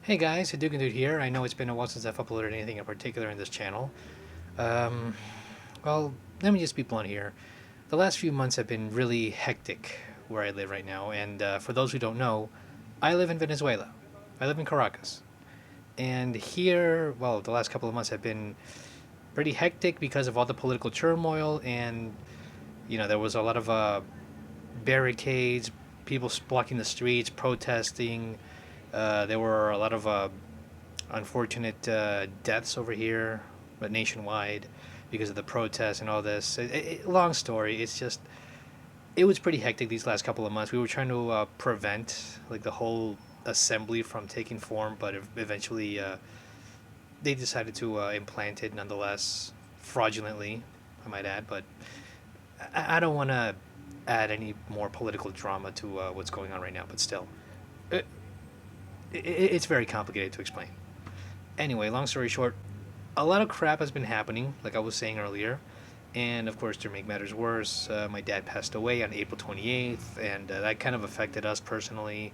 Hey guys, Hadouken Dude here. I know it's been a while since I've uploaded anything in particular in this channel. Um, well, let me just be blunt here. The last few months have been really hectic where I live right now, and for those who don't know, I live in Venezuela. I live in Caracas. And here, well, the last couple of months have been pretty hectic because of all the political turmoil, and, there was a lot of barricades, people blocking the streets, protesting. There were a lot of unfortunate deaths over here, but nationwide because of the protests and all this. Long story. It was pretty hectic these last couple of months. We were trying to prevent like the whole assembly from taking form, but eventually they decided to implant it nonetheless, fraudulently, I might add. But I don't want to add any more political drama to what's going on right now. But still, it, it's very complicated to explain. Anyway, long story short, a lot of crap has been happening, like I was saying earlier. And of course, to make matters worse, my dad passed away on April 28th, and that kind of affected us personally.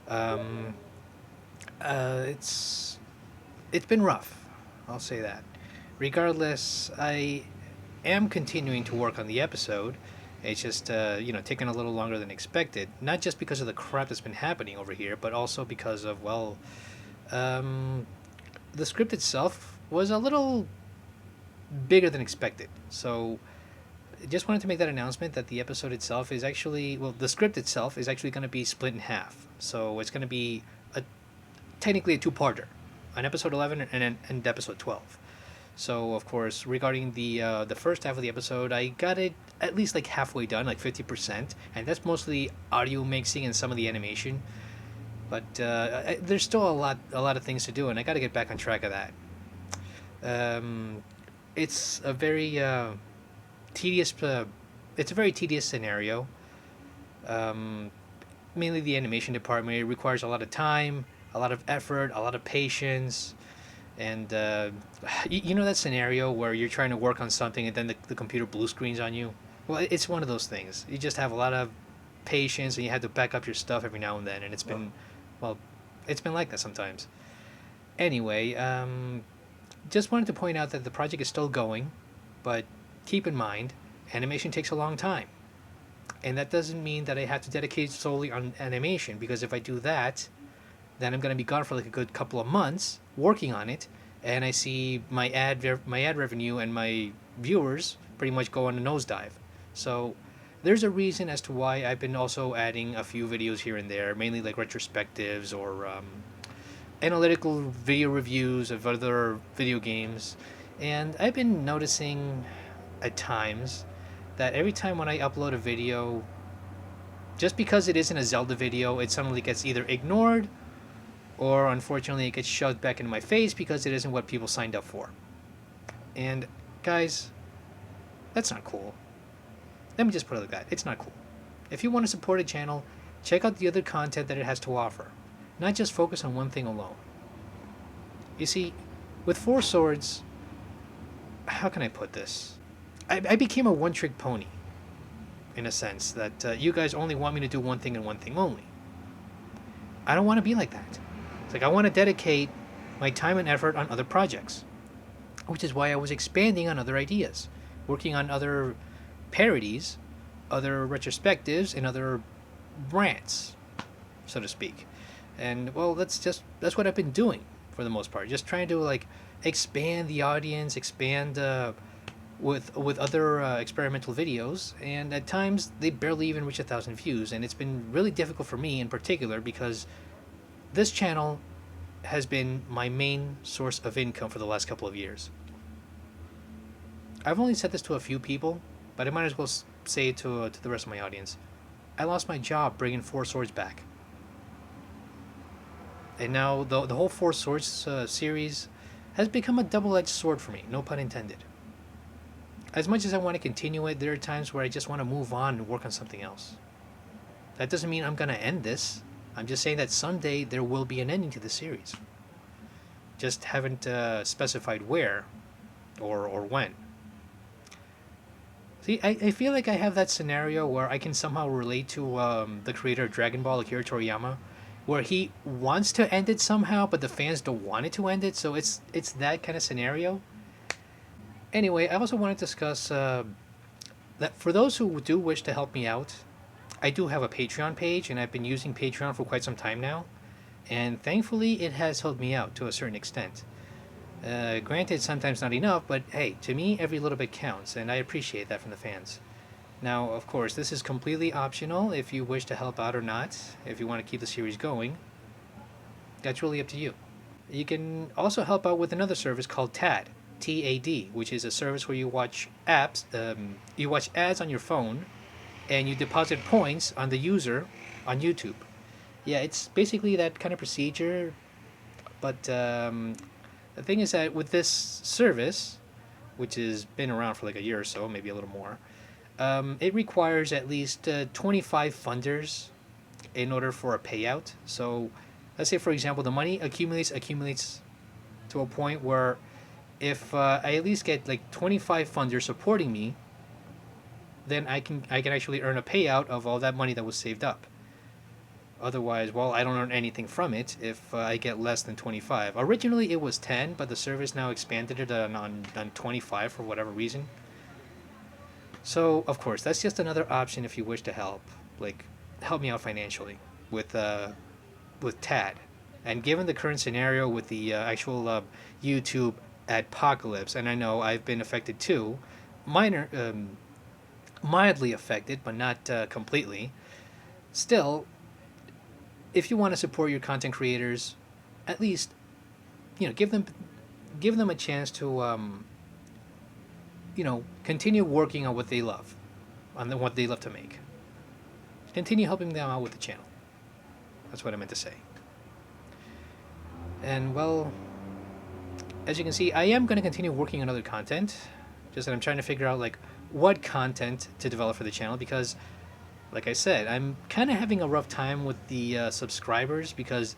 Um, it's been rough, I'll say that. Regardless, I am continuing to work on the episode. It's just taking a little longer than expected. Not just because of the crap that's been happening over here, but also because of um, the script itself was a little bigger than expected. So just wanted to make that announcement that the episode itself is actually, well, the script itself is actually going to be split in half. So it's going to be a technically a two-parter, an episode 11 and episode 12. So of course, regarding the first half of the episode, I got it at least like halfway done, like 50%, and that's mostly audio mixing and some of the animation. But there's still a lot of things to do, and I got to get back on track of that. Um, it's a very tedious. It's a very tedious scenario. Um, Mainly the animation department. It requires a lot of time, a lot of effort, a lot of patience, and you know that scenario where you're trying to work on something and then the computer blue screens on you. Well, it's one of those things. You just have a lot of patience, and you have to back up your stuff every now and then, and well, it's been like that sometimes. Anyway, just wanted to point out that the project is still going, but keep in mind, animation takes a long time. And that doesn't mean that I have to dedicate solely on animation, because if I do that, then I'm going to be gone for like a good couple of months working on it, and I see my ad revenue and my viewers pretty much go on a nosedive. So there's a reason as to why I've been also adding a few videos here and there, mainly like retrospectives or analytical video reviews of other video games. And I've been noticing at times that every time when I upload a video, just because it isn't a Zelda video, it suddenly gets either ignored or unfortunately it gets shoved back into my face because it isn't what people signed up for. And guys, that's not cool. Let me just put it like that. It's not cool. If you want to support a channel, check out the other content that it has to offer. Not just focus on one thing alone. You see, with Four Swords, how can I put this? I became a one trick pony, in a sense, that you guys only want me to do one thing and one thing only. I don't want to be like that. It's like I want to dedicate my time and effort on other projects, which is why I was expanding on other ideas, working on other parodies, other retrospectives, and other rants, so to speak. And well, that's what I've been doing for the most part. Just trying to like expand the audience, expand with other experimental videos, and at times they barely even reach 1,000 views, and it's been really difficult for me in particular because this channel has been my main source of income for the last couple of years. I've only said this to a few people, but I might as well say it to the rest of my audience. I lost my job bringing Four Swords back, and now the whole Four Swords series has become a double-edged sword for me. No pun intended. As much as I want to continue it, there are times where I just want to move on and work on something else. That doesn't mean I'm going to end this. I'm just saying that someday there will be an ending to the series. Just haven't specified where or when. See, I feel like I have that scenario where I can somehow relate to the creator of Dragon Ball, Akira Toriyama, where he wants to end it somehow, but the fans don't want it to end it. So it's that kind of scenario. Anyway, I also want to discuss that for those who do wish to help me out, I do have a Patreon page, and I've been using Patreon for quite some time now, and thankfully it has helped me out to a certain extent. Granted, sometimes not enough, but hey, to me, every little bit counts, and I appreciate that from the fans. Now, of course, this is completely optional if you wish to help out or not, if you want to keep the series going. That's really up to you. You can also help out with another service called TAD, TAD, which is a service where you watch ads on your phone, and you deposit points on the user on YouTube. Yeah, it's basically that kind of procedure, but the thing is that with this service, which has been around for like a year or so, maybe a little more, it requires at least 25 funders in order for a payout. So, let's say for example, the money accumulates to a point where if I at least get like 25 funders supporting me, then I can actually earn a payout of all that money that was saved up. Otherwise, well, I don't earn anything from it if I get less than 25. Originally, it was 10, but the service now expanded it on 25 for whatever reason. So, of course, that's just another option if you wish to help, like help me out financially with TAD. And given the current scenario with the actual YouTube apocalypse, and I know I've been affected too, minor, mildly affected, but not completely. Still, if you want to support your content creators, at least give them a chance to continue working on what they love, what they love to make. Continue helping them out with the channel. That's what I meant to say. And well, as you can see, I am going to continue working on other content. Just that I'm trying to figure out like what content to develop for the channel because, like I said, I'm kind of having a rough time with the subscribers because,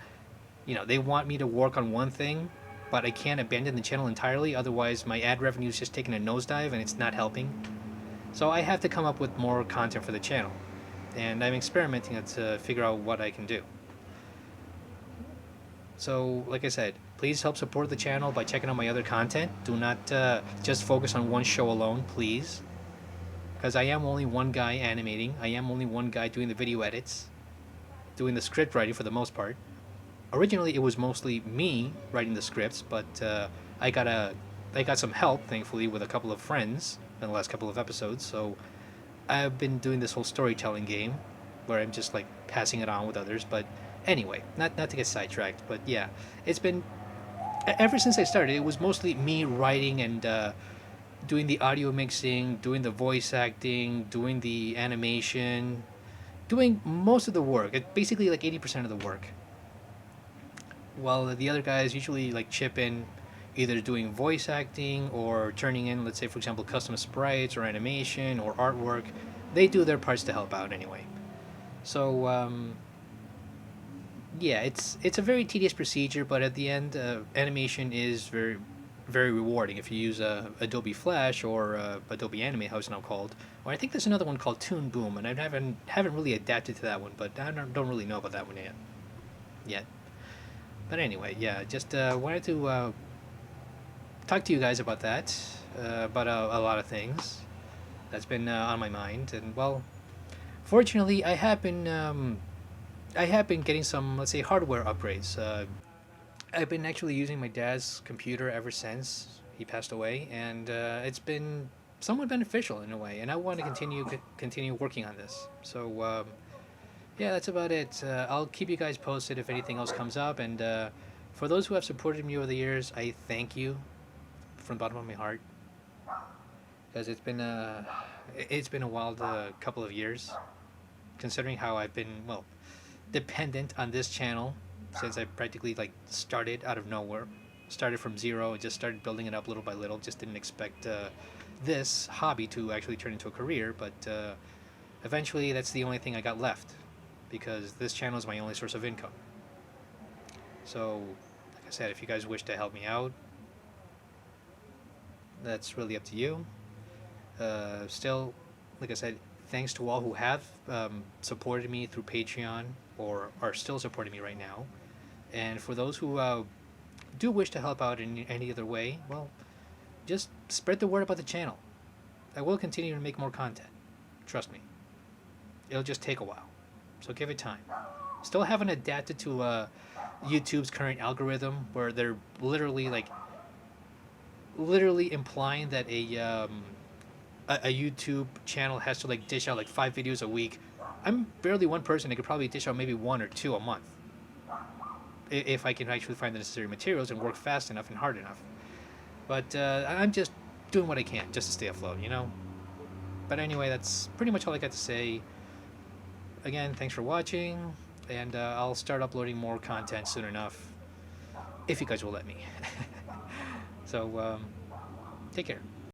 they want me to work on one thing, but I can't abandon the channel entirely. Otherwise, my ad revenue is just taking a nosedive and it's not helping. So I have to come up with more content for the channel, and I'm experimenting to figure out what I can do. So, like I said, please help support the channel by checking out my other content. Do not just focus on one show alone, please. Because I am only one guy animating. I am only one guy doing the video edits, doing the script writing for the most part. Originally, it was mostly me writing the scripts, but I got some help, thankfully, with a couple of friends in the last couple of episodes. So I've been doing this whole storytelling game, where I'm just like passing it on with others. But anyway, not to get sidetracked, but yeah, it's been ever since I started. It was mostly me writing and doing the audio mixing, doing the voice acting, doing the animation, doing most of the work. It basically like 80% of the work. While the other guys usually like chip in, either doing voice acting or turning in, let's say for example, custom sprites or animation or artwork. They do their parts to help out anyway. So yeah, it's a very tedious procedure, but at the end, animation is very very rewarding if you use Adobe Flash or Adobe Animate, how it's now called. Or I think there's another one called Toon Boom, and I haven't really adapted to that one, but I don't really know about that one yet. But anyway, yeah, just wanted to talk to you guys about that, about a lot of things that's been on my mind, and well, fortunately, I have been getting some, let's say, hardware upgrades. I've been actually using my dad's computer ever since he passed away, and it's been somewhat beneficial in a way. And I want to continue working on this. So yeah, that's about it. I'll keep you guys posted if anything else comes up. And for those who have supported me over the years, I thank you from the bottom of my heart, because it's been a wild couple of years, considering how I've been dependent on this channel since I practically like started out of nowhere, started from zero, and just started building it up little by little. Just didn't expect this hobby to actually turn into a career, but eventually that's the only thing I got left, because this channel is my only source of income. So, like I said, if you guys wish to help me out, that's really up to you. Still, like I said, thanks to all who have supported me through Patreon or are still supporting me right now. And for those who do wish to help out in any other way, well, just spread the word about the channel. I will continue to make more content. Trust me. It'll just take a while. So give it time. Still haven't adapted to YouTube's current algorithm where they're literally implying that a YouTube channel has to like dish out like 5 videos a week. I'm barely one person that could probably dish out maybe 1 or 2 a month if I can actually find the necessary materials and work fast enough and hard enough. But I'm just doing what I can just to stay afloat, you know? But anyway, that's pretty much all I got to say. Again, thanks for watching, and I'll start uploading more content soon enough, if you guys will let me. So, take care.